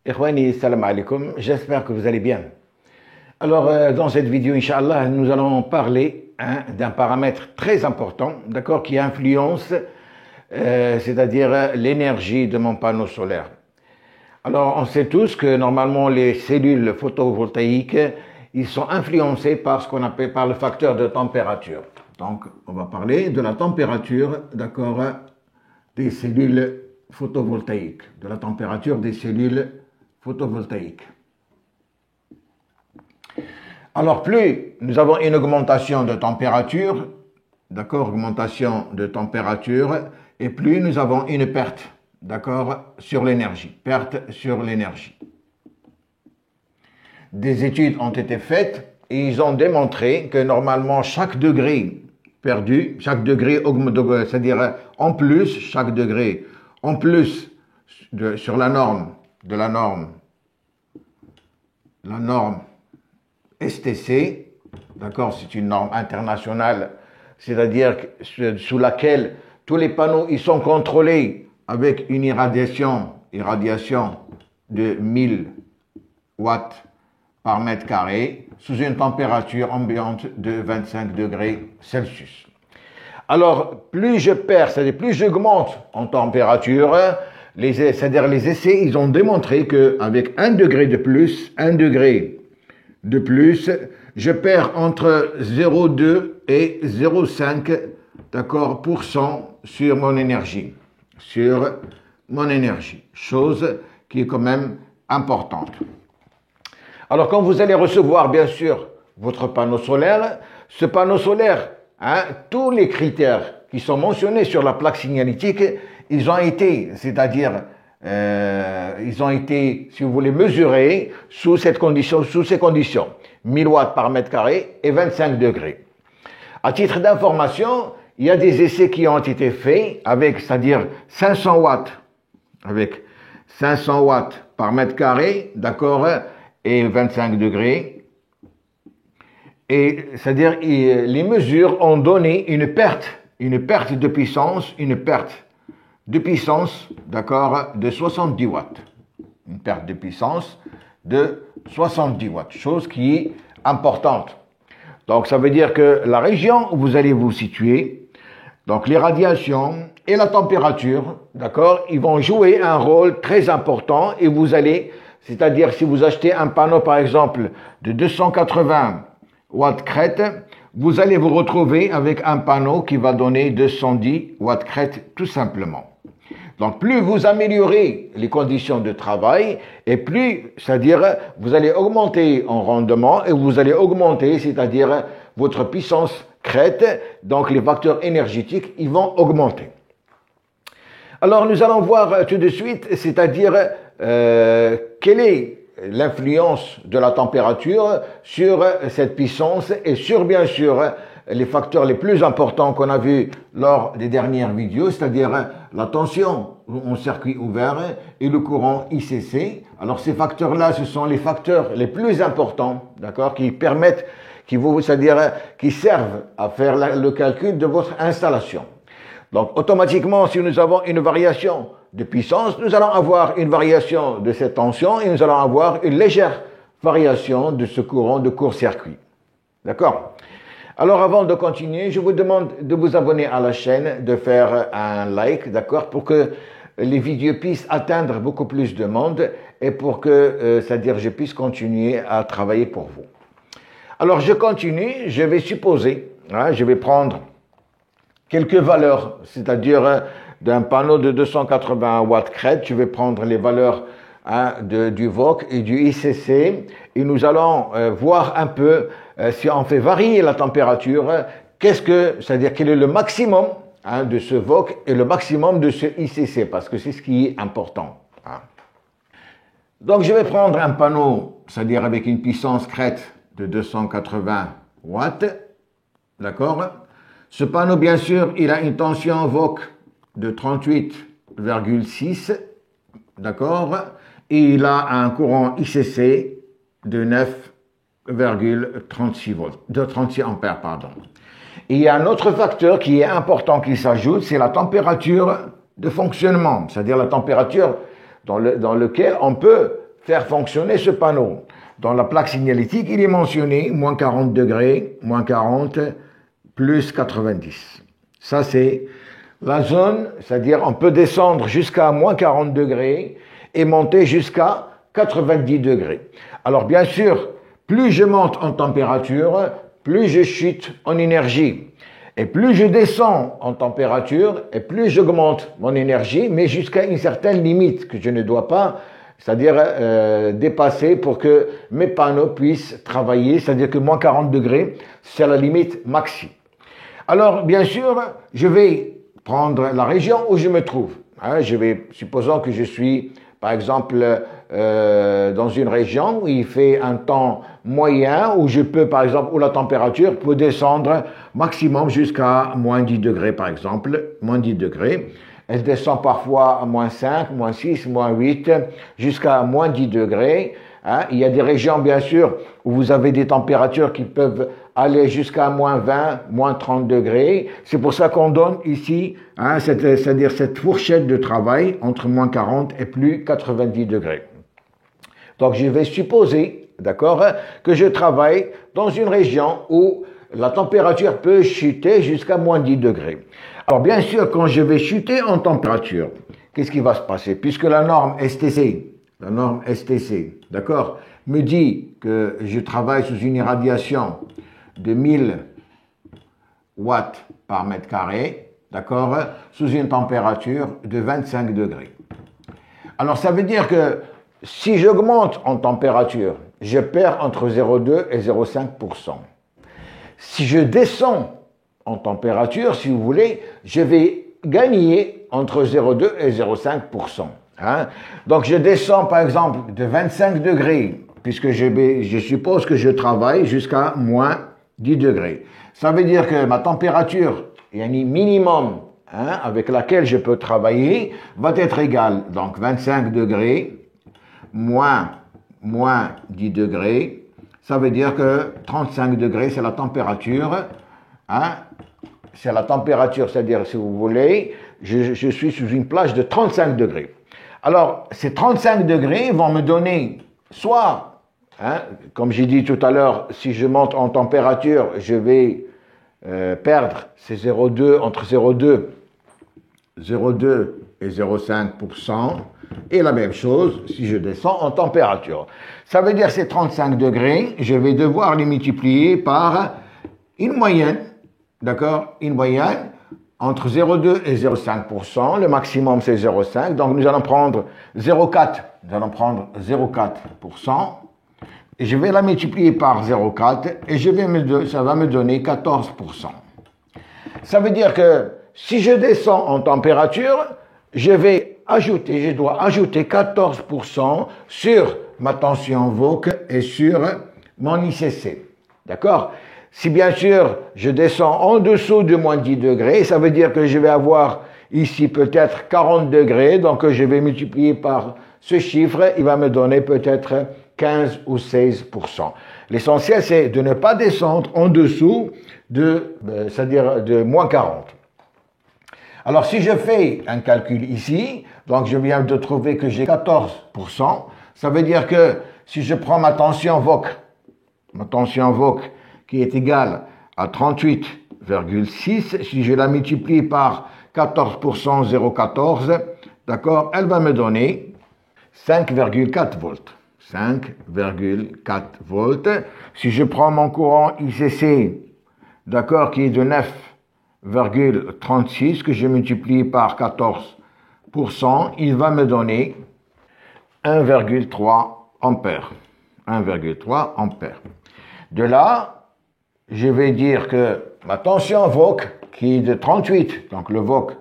Ikhwani, salam alaikum, j'espère que vous allez bien. Alors, dans cette vidéo, Inch'Allah, nous allons parler d'un paramètre très important, d'accord, qui influence, c'est-à-dire l'énergie de mon panneau solaire. Alors, on sait tous que normalement, les cellules photovoltaïques, ils sont influencés par ce qu'on appelle par le facteur de température. Donc, on va parler de la température, d'accord, des cellules photovoltaïques, de la température des cellules photovoltaïques. Alors, plus nous avons une augmentation de température, d'accord, augmentation de température, et plus nous avons une perte, d'accord, sur l'énergie, perte sur l'énergie. Des études ont été faites et ils ont démontré que normalement chaque degré perdu, chaque degré augmente, c'est-à-dire en plus, chaque degré en plus sur la norme, la norme STC, d'accord, c'est une norme internationale, c'est-à-dire sous laquelle tous les panneaux ils sont contrôlés avec une irradiation de 1000 watts par mètre carré sous une température ambiante de 25 degrés Celsius. Alors, plus je perds, c'est-à-dire plus j'augmente en température, c'est-à-dire les essais, ils ont démontré qu'avec 1 degré de plus, je perds entre 0,2 et 0,5 d'accord, % sur mon énergie, chose qui est quand même importante. Alors, quand vous allez recevoir, bien sûr, votre panneau solaire, ce panneau solaire, tous les critères qui sont mentionnés sur la plaque signalétique, ils ont été, c'est-à-dire, ils ont été, si vous voulez, mesurés sous ces conditions, 1000 watts par mètre carré et 25 degrés. À titre d'information, il y a des essais qui ont été faits avec, c'est-à-dire 500 watts par mètre carré, d'accord, et 25 degrés. Et c'est-à-dire les mesures ont donné une perte de puissance, d'accord, de 70 watts. Une perte de puissance de 70 watts, chose qui est importante. Donc ça veut dire que la région où vous allez vous situer, donc les radiations et la température, d'accord, ils vont jouer un rôle très important et vous allez, c'est-à-dire si vous achetez un panneau par exemple de 280 watts crête, vous allez vous retrouver avec un panneau qui va donner 210 watts crête tout simplement. Donc plus vous améliorez les conditions de travail et plus, c'est-à-dire vous allez augmenter en rendement et vous allez augmenter, c'est-à-dire votre puissance crête, donc les facteurs énergétiques, ils vont augmenter. Alors nous allons voir tout de suite, c'est-à-dire quelle est l'influence de la température sur cette puissance et sur, bien sûr, les facteurs les plus importants qu'on a vus lors des dernières vidéos, c'est-à-dire la tension en circuit ouvert et le courant ICC. Alors ces facteurs-là, ce sont les facteurs les plus importants, d'accord, qui permettent, c'est-à-dire qui servent à faire le calcul de votre installation. Donc automatiquement, si nous avons une variation de puissance, nous allons avoir une variation de cette tension et nous allons avoir une légère variation de ce courant de court-circuit. D'accord? Alors avant de continuer, je vous demande de vous abonner à la chaîne, de faire un like, d'accord, pour que les vidéos puissent atteindre beaucoup plus de monde et pour que, c'est-à-dire je puisse continuer à travailler pour vous. Alors je continue, je vais supposer, je vais prendre quelques valeurs, c'est-à-dire d'un panneau de 280 watts crête, je vais prendre les valeurs du VOC et du ICC et nous allons voir un peu si on fait varier la température, c'est-à-dire quel est le maximum de ce VOC et le maximum de ce ICC, parce que c'est ce qui est important. Donc je vais prendre un panneau, c'est-à-dire avec une puissance crête de 280 watts, d'accord? Ce panneau, bien sûr, il a une tension VOC de 38,6, d'accord? Et il a un courant ICC de 9,36 volts, de 36 ampères, pardon. Et il y a un autre facteur qui est important qui s'ajoute, c'est la température de fonctionnement, c'est-à-dire la température dans lequel on peut faire fonctionner ce panneau. Dans la plaque signalétique, il est mentionné moins 40 degrés, moins 40, plus 90. Ça, c'est la zone, c'est-à-dire on peut descendre jusqu'à moins 40 degrés et monter jusqu'à 90 degrés. Alors, bien sûr, plus je monte en température, plus je chute en énergie. Et plus je descends en température, et plus j'augmente mon énergie, mais jusqu'à une certaine limite que je ne dois pas, c'est-à-dire dépasser pour que mes panneaux puissent travailler, c'est-à-dire que moins 40 degrés, c'est la limite maxi. Alors, bien sûr, je vais prendre la région où je me trouve. Supposons que je suis, par exemple, dans une région où il fait un temps moyen, où je peux, par exemple, où la température peut descendre maximum jusqu'à moins 10 degrés, par exemple, moins 10 degrés. Elle descend parfois à moins 5, moins 6, moins 8, jusqu'à moins 10 degrés. Il y a des régions, bien sûr, où vous avez des températures qui peuvent aller jusqu'à moins 20, moins 30 degrés. C'est pour ça qu'on donne ici, c'est-à-dire cette fourchette de travail entre moins 40 et plus 90 degrés. Donc, je vais supposer, d'accord, que je travaille dans une région où la température peut chuter jusqu'à moins 10 degrés. Alors, bien sûr, quand je vais chuter en température, qu'est-ce qui va se passer? Puisque la norme STC, d'accord, me dit que je travaille sous une irradiation de 1000 watts par mètre carré, d'accord, sous une température de 25 degrés. Alors, ça veut dire que si j'augmente en température, je perds entre 0,2 et 0,5%. Si je descends en température, si vous voulez, je vais gagner entre 0,2 et 0,5%. Donc, je descends, par exemple, de 25 degrés, puisque je suppose que je travaille jusqu'à moins 10 degrés. Ça veut dire que ma température, il y a un minimum avec laquelle je peux travailler, va être égale. Donc, 25 degrés moins 10 degrés, ça veut dire que 35 degrés, c'est la température. C'est la température, c'est-à-dire, si vous voulez, je suis sous une plage de 35 degrés. Alors, ces 35 degrés vont me donner soit, comme j'ai dit tout à l'heure, si je monte en température, je vais perdre ces 0,2 entre 0,2 et 0,5%. Et la même chose si je descends en température. Ça veut dire ces 35 degrés, je vais devoir les multiplier par une moyenne, d'accord, une moyenne entre 0,2 et 0,5%. Le maximum, c'est 0,5. Donc, nous allons prendre 0,4. Nous allons prendre 0,4%. Et je vais la multiplier par 0,4 et ça va me donner 14%. Ça veut dire que si je descends en température, je dois ajouter 14% sur ma tension VOC et sur mon ICC. D'accord? Si bien sûr je descends en dessous de moins 10 degrés, ça veut dire que je vais avoir ici peut-être 40 degrés, donc je vais multiplier par ce chiffre, il va me donner peut-être 15 ou 16%. L'essentiel, c'est de ne pas descendre en dessous c'est-à-dire de moins 40. Alors, si je fais un calcul ici, donc je viens de trouver que j'ai 14%, ça veut dire que si je prends ma tension VOC qui est égale à 38,6, si je la multiplie par 14%, 0,14, d'accord, elle va me donner 5,4 volts. 5,4 volts. Si je prends mon courant ICC, d'accord, qui est de 9,36, que je multiplie par 14%, il va me donner 1,3 ampères. 1,3 ampères. De là, je vais dire que ma tension VOC, qui est de 38, donc le VOC,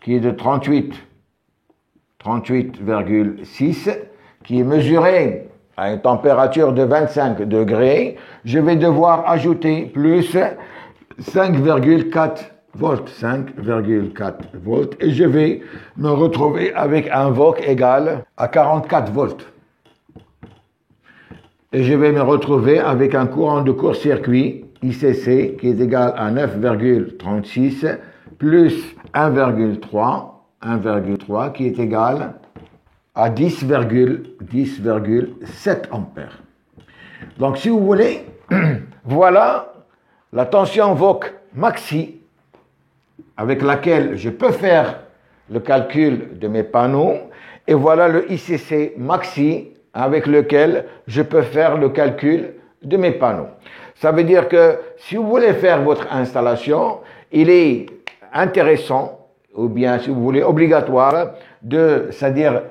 qui est de 38,6, qui est mesuré à une température de 25 degrés, je vais devoir ajouter plus 5,4 volts, 5,4 volts, et je vais me retrouver avec un VOC égal à 44 volts. Et je vais me retrouver avec un courant de court-circuit ICC qui est égal à 9,36 plus 1,3 qui est égal à 10,7 ampères. Donc, si vous voulez, voilà la tension VOC maxi avec laquelle je peux faire le calcul de mes panneaux, et voilà le ICC maxi avec lequel je peux faire le calcul de mes panneaux. Ça veut dire que si vous voulez faire votre installation, il est intéressant, ou bien si vous voulez obligatoire, c'est-à-dire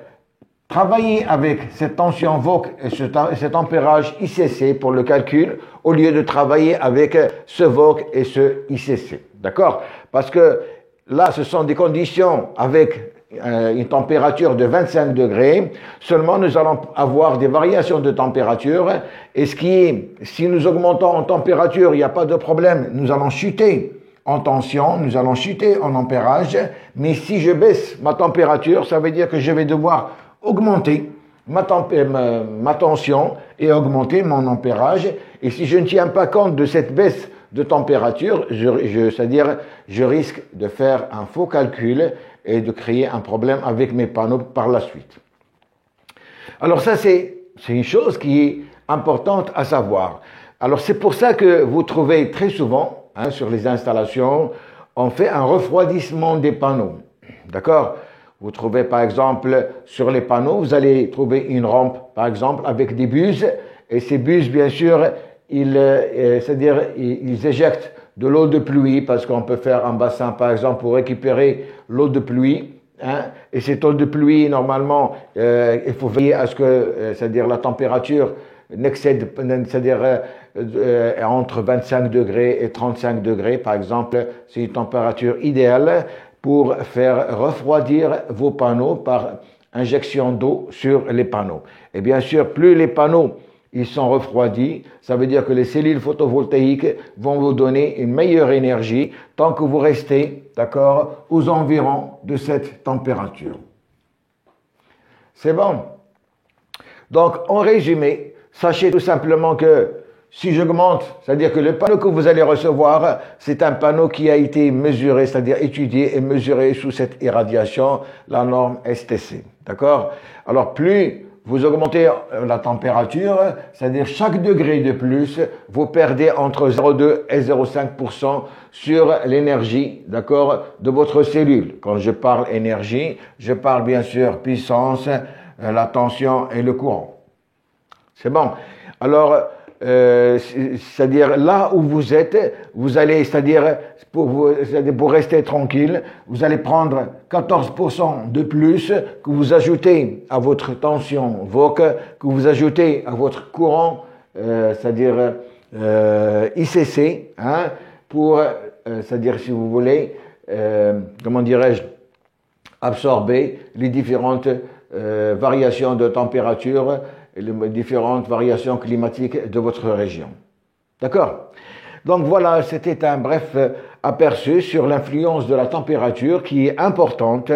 travailler avec cette tension VOC et cet ampérage ICC pour le calcul, au lieu de travailler avec ce VOC et ce ICC. D'accord? Parce que là, ce sont des conditions avec une température de 25 degrés. Seulement, nous allons avoir des variations de température. Et si nous augmentons en température, il n'y a pas de problème. Nous allons chuter en tension, nous allons chuter en ampérage. Mais si je baisse ma température, ça veut dire que je vais devoir augmenter ma tension et augmenter mon ampérage. Et si je ne tiens pas compte de cette baisse de température, c'est-à-dire je risque de faire un faux calcul et de créer un problème avec mes panneaux par la suite. Alors ça, c'est une chose qui est importante à savoir. Alors c'est pour ça que vous trouvez très souvent, sur les installations, on fait un refroidissement des panneaux. D'accord? Vous trouvez par exemple sur les panneaux, vous allez trouver une rampe par exemple avec des buses, et ces buses bien sûr, c'est-à-dire ils éjectent de l'eau de pluie parce qu'on peut faire un bassin par exemple pour récupérer l'eau de pluie. Et cette eau de pluie normalement, il faut veiller à ce que, c'est-à-dire la température n'excède, c'est-à-dire entre 25 degrés et 35 degrés par exemple, c'est une température idéale pour faire refroidir vos panneaux par injection d'eau sur les panneaux. Et bien sûr, plus les panneaux ils sont refroidis, ça veut dire que les cellules photovoltaïques vont vous donner une meilleure énergie tant que vous restez, d'accord, aux environs de cette température. C'est bon. Donc, en résumé, sachez tout simplement que si j'augmente, c'est-à-dire que le panneau que vous allez recevoir, c'est un panneau qui a été mesuré, c'est-à-dire étudié et mesuré sous cette irradiation, la norme STC. D'accord? Alors, plus vous augmentez la température, c'est-à-dire chaque degré de plus, vous perdez entre 0,2 et 0,5% sur l'énergie, d'accord, de votre cellule. Quand je parle énergie, je parle bien sûr puissance, la tension et le courant. C'est bon. Alors, c'est-à-dire là où vous êtes, vous allez, c'est-à-dire pour rester tranquille, vous allez prendre 14% de plus que vous ajoutez à votre tension VOC, que vous ajoutez à votre courant, c'est-à-dire ICC, pour, c'est-à-dire si vous voulez, comment dirais-je, absorber les différentes variations de température et les différentes variations climatiques de votre région. D'accord? Donc voilà, c'était un bref aperçu sur l'influence de la température qui est importante,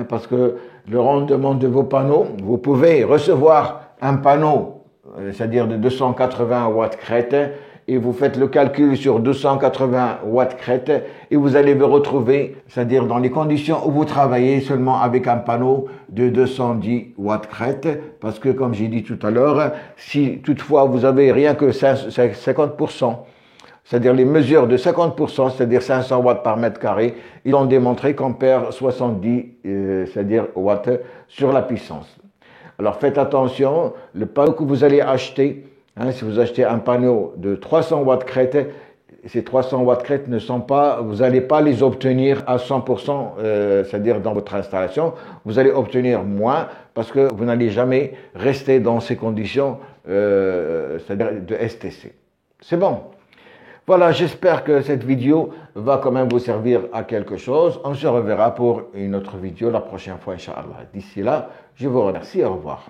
parce que le rendement de vos panneaux, vous pouvez recevoir un panneau, c'est-à-dire de 280 watts crête, et vous faites le calcul sur 280 watts crête, et vous allez vous retrouver, c'est-à-dire dans les conditions où vous travaillez seulement avec un panneau de 210 watts crête, parce que comme j'ai dit tout à l'heure, si toutefois vous avez rien que 50%, c'est-à-dire les mesures de 50%, c'est-à-dire 500 watts par mètre carré, ils ont démontré qu'on perd 70, c'est-à-dire watts sur la puissance. Alors faites attention, le panneau que vous allez acheter, si vous achetez un panneau de 300 watts crête, ces 300 watts crête ne sont pas, vous n'allez pas les obtenir à 100%, c'est-à-dire dans votre installation, vous allez obtenir moins parce que vous n'allez jamais rester dans ces conditions, c'est-à-dire de STC. C'est bon. Voilà, j'espère que cette vidéo va quand même vous servir à quelque chose. On se reverra pour une autre vidéo la prochaine fois, Inch'Allah. D'ici là, je vous remercie. Au revoir.